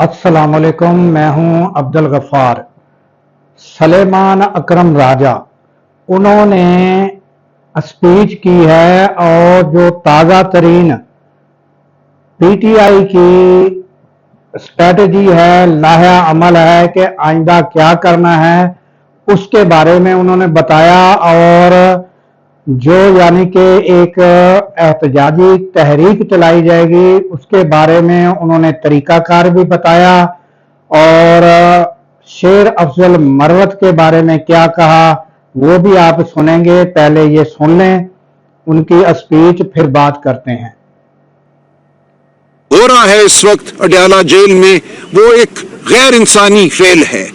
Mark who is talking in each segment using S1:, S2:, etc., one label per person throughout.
S1: अस्सलाम वालेकुम, मैं हूं अब्दुल गफ्फार। सलेमान अकरम राजा उन्होंने स्पीच की है और जो ताज़ा तरीन पीटीआई की स्ट्रेटजी है, लाहा अमल है कि आइंदा क्या करना है, उसके बारे में उन्होंने बताया। और जो यानी कि एक एहतजाजी तहरीक चलाई जाएगी उसके बारे में उन्होंने तरीकाकार भी बताया। और शेर अफजल मरवत के बारे में क्या कहा वो भी आप सुनेंगे। पहले ये सुन लें उनकी स्पीच, फिर बात करते हैं।
S2: हो रहा है इस वक्त अडयाला जेल में वो एक गैर इंसानी फेल है।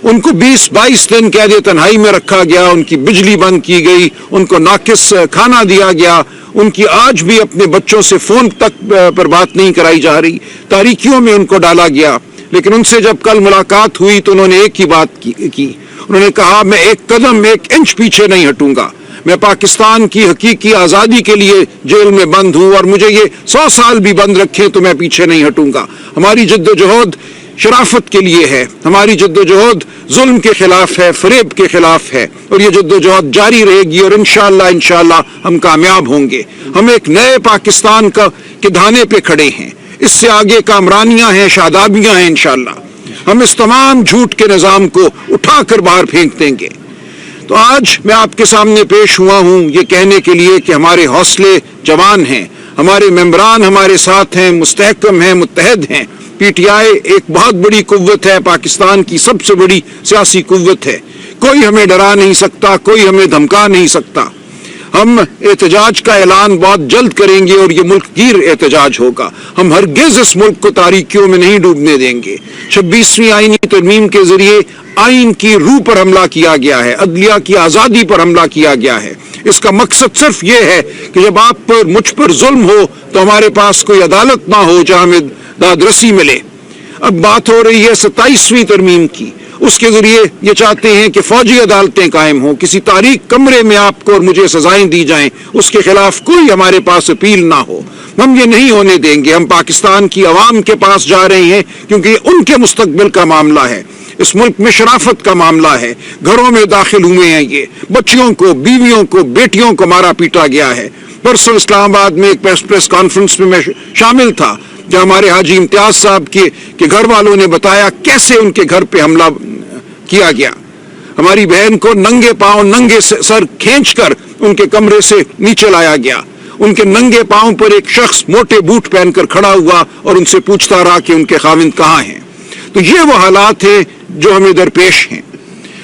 S2: उनको 20-22 दिन कैद तन्हाई में रखा गया, उनकी बिजली बंद की गई, उनको नाकिस खाना दिया गया, उनकी आज भी अपने बच्चों से फोन तक पर बात नहीं कराई जा रही, तारीकियों में उनको डाला गया। लेकिन उनसे जब कल मुलाकात हुई तो उन्होंने एक ही बात की। उन्होंने कहा मैं एक कदम एक इंच पीछे नहीं हटूंगा, मैं पाकिस्तान की हकीकी आज़ादी के लिए जेल में बंद हूं और मुझे ये 100 साल भी बंद रखें तो मैं पीछे नहीं हटूंगा। हमारी जद्दोजहद शराफत के लिए है, हमारी जद्दोजहद जुल्म के खिलाफ है, फरेब के खिलाफ है और ये जद्दोजहद जारी रहेगी और इंशाअल्लाह हम कामयाब होंगे। हम एक नए पाकिस्तान के धाने पे खड़े हैं, इससे आगे कामरानियां हैं, शादाबियां हैं। इंशाअल्लाह हम इस तमाम झूठ के निज़ाम को उठाकर बाहर फेंक देंगे। तो आज मैं आपके सामने पेश हुआ हूं ये कहने के लिए कि हमारे हौसले जवान हैं, हमारे मेंबरान हमारे साथ हैं, मुस्तहकम हैं, मुत्तहद हैं। पीटीआई एक बहुत बड़ी कुव्वत है, पाकिस्तान की सबसे बड़ी सियासी कुव्वत है। कोई हमें डरा नहीं सकता, कोई हमें धमका नहीं सकता। हम एहतजाज का ऐलान बहुत जल्द करेंगे और ये मुल्क गिर एहतजाज होगा। हम हरगिज इस मुल्क को तारीकियों में नहीं डूबने देंगे। 26वीं आईनी तरमीम के जरिए आइन की रूह पर हमला किया गया है, अदलिया की आज़ादी पर हमला किया गया है। इसका मकसद सिर्फ ये है कि जब आप पर मुझ पर जुल्म हो तो हमारे पास कोई अदालत ना हो जहां हमें दादरसी मिले। अब बात हो रही है 27वीं तरमीम की, उसके जरिए ये चाहते हैं कि फौजी अदालतें कायम हों, किसी तारीख कमरे में आपको और मुझे सजाएं दी जाएं, उसके खिलाफ कोई हमारे पास अपील ना हो। हम ये नहीं होने देंगे। हम पाकिस्तान की आवाम के पास जा रहे हैं क्योंकि उनके मुस्तकबिल का मामला है, इस मुल्क में शराफत का मामला है। घरों में दाखिल हुए हैं, ये बच्चियों को, बीवियों को, बेटियों को मारा पीटा गया है। परसों इस्लामाबाद में एक प्रेस कॉन्फ्रेंस में मैं शामिल था जहां हमारे हाजी इम्तियाज साहब के घर वालों ने बताया कैसे उनके घर पे हमला किया गया। हमारी बहन को नंगे पांव, नंगे सर खींचकर उनके कमरे से नीचे लाया गया। उनके नंगे पांव पर एक शख्स मोटे बूट पहनकर खड़ा हुआ और उनसे पूछता रहा कि उनके खाविंद कहाँ हैं। तो ये वो हालात हैं जो हमें दरपेश हैं।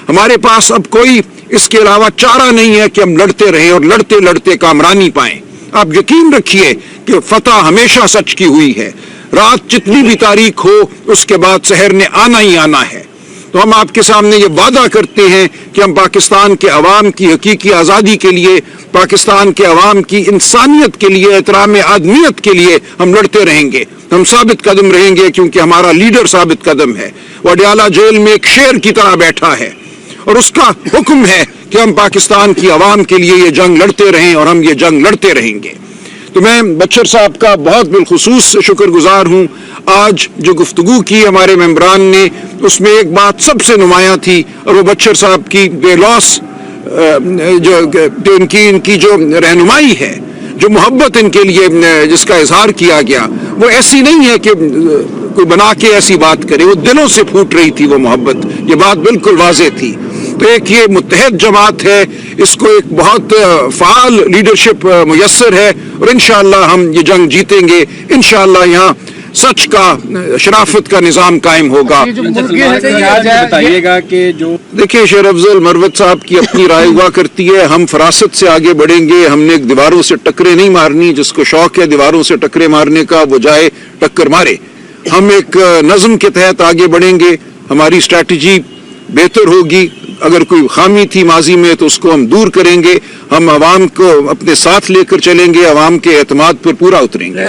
S2: हमारे पास अब कोई इसके अलावा चारा नहीं है कि हम लड़ते रहें और लड़ते लड़ते कामरानी पाएं। आप यकीन रखिए कि फतह हमेशा सच की हुई है। रात जितनी भी तारीख हो उसके बाद सहर ने आना ही आना है। तो हम आपके सामने ये वादा करते हैं कि हम पाकिस्तान के अवाम की हकीकी आज़ादी के लिए, पाकिस्तान के अवाम की इंसानियत के लिए, एहतराम आदमियत के लिए हम लड़ते रहेंगे। हम साबित कदम रहेंगे क्योंकि हमारा लीडर साबित कदम है। वो अडयाला जेल में एक शेर की तरह बैठा है और उसका हुक्म है कि हम पाकिस्तान की आवाम के लिए ये जंग लड़ते रहें और हम ये जंग लड़ते रहेंगे। तो मैं बच्चर साहब का बहुत बिलखुसूस शुक्रगुजार हूँ। आज जो गुफ्तगू की हमारे मेंबरान ने, उसमें एक बात सबसे नुमायां थी और वो बच्चर साहब की बेलौस जो इनकी जो रहनुमाई है, जो मोहब्बत इनके लिए जिसका इजहार किया गया, वो ऐसी नहीं है कि कोई बना के ऐसी बात करे, वो दिलों से फूट रही थी वो मोहब्बत। ये बात बिल्कुल वाज़ेह थी। तो एक ये मुत्तहद जमात है, इसको एक बहुत फ़ाल लीडरशिप मुयस्सर है और इंशाअल्लाह हम ये जंग जीतेंगे। इंशाअल्लाह यहाँ सच का, शराफत का निज़ाम कायम होगा।
S3: बताइएगा कि जो
S2: देखिए, शेर अफजल मरवत साहब की अपनी राय हुआ करती है। हम फरासत से आगे बढ़ेंगे, हमने दीवारों से टक्करें नहीं मारनी। जिसको शौक है दीवारों से टक्करें मारने का वो जाए टक्कर मारे। हम एक नज़म के तहत आगे बढ़ेंगे, हमारी स्ट्रैटेजी बेहतर होगी। अगर कोई खामी थी माजी में तो उसको हम दूर करेंगे। हम आवाम को अपने साथ लेकर चलेंगे, आवाम के एतमाद पर पूरा उतरेंगे।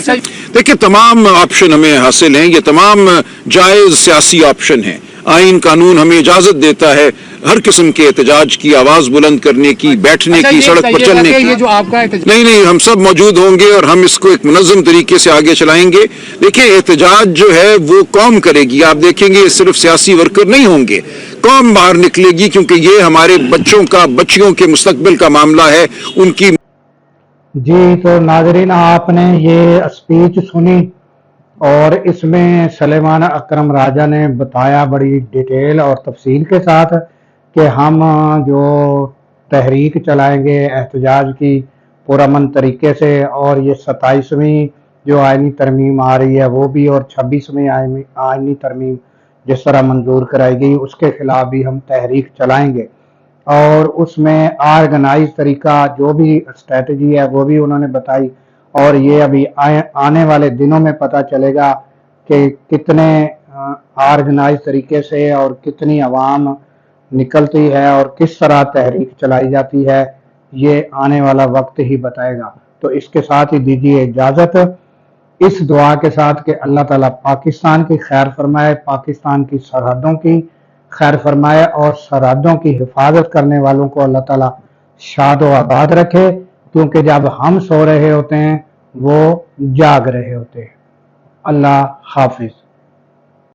S2: देखिए, तमाम ऑप्शन हमें हासिल हैं, ये तमाम जायज़ सियासी ऑप्शन हैं। आइन कानून हमें इजाज़त देता है हर किस्म के एहतजाज की आवाज बुलंद करने की, बैठने की, सड़क पर चलने की।
S3: ये जो आपका
S2: नहीं, हम सब मौजूद होंगे और हम इसको एक मुनज़्ज़म तरीके से आगे चलाएंगे। देखिए, एहतजाज जो है वो कौम करेगी। आप देखेंगे ये सिर्फ सियासी वर्कर नहीं होंगे, कौम बाहर निकलेगी, क्योंकि ये हमारे बच्चियों के मुस्तकबिल का मामला है, उनकी।
S1: जी, तो नाज़रीन, आपने ये स्पीच सुनी और इसमें सलेमान अकरम राजा ने बताया बड़ी डिटेल और तफसील के साथ कि हम जो तहरीक चलाएंगे एहतजाज की पुरअमन तरीके से, और ये 27वीं जो आइनी तरमीम आ रही है वो भी, और 26वीं आइनी तरमीम जिस तरह मंजूर कराई गई उसके खिलाफ भी हम तहरीक चलाएंगे। और उसमें ऑर्गेनाइज तरीका जो भी स्ट्रेटजी है वो भी उन्होंने बताई, और ये अभी आने वाले दिनों में पता चलेगा कि कितने ऑर्गेनाइज तरीके से और कितनी आवाम निकलती है और किस तरह तहरीक चलाई जाती है, ये आने वाला वक्त ही बताएगा। तो इसके साथ ही दीजिए इजाज़त, इस दुआ के साथ कि अल्लाह ताला पाकिस्तान की खैर फरमाए, पाकिस्तान की सरहदों की खैर फरमाए, और सरहदों की हिफाजत करने वालों को अल्लाह ताला शाद व आबाद रखे, क्योंकि जब हम सो रहे होते हैं वो जाग रहे होते हैं। अल्लाह हाफिज।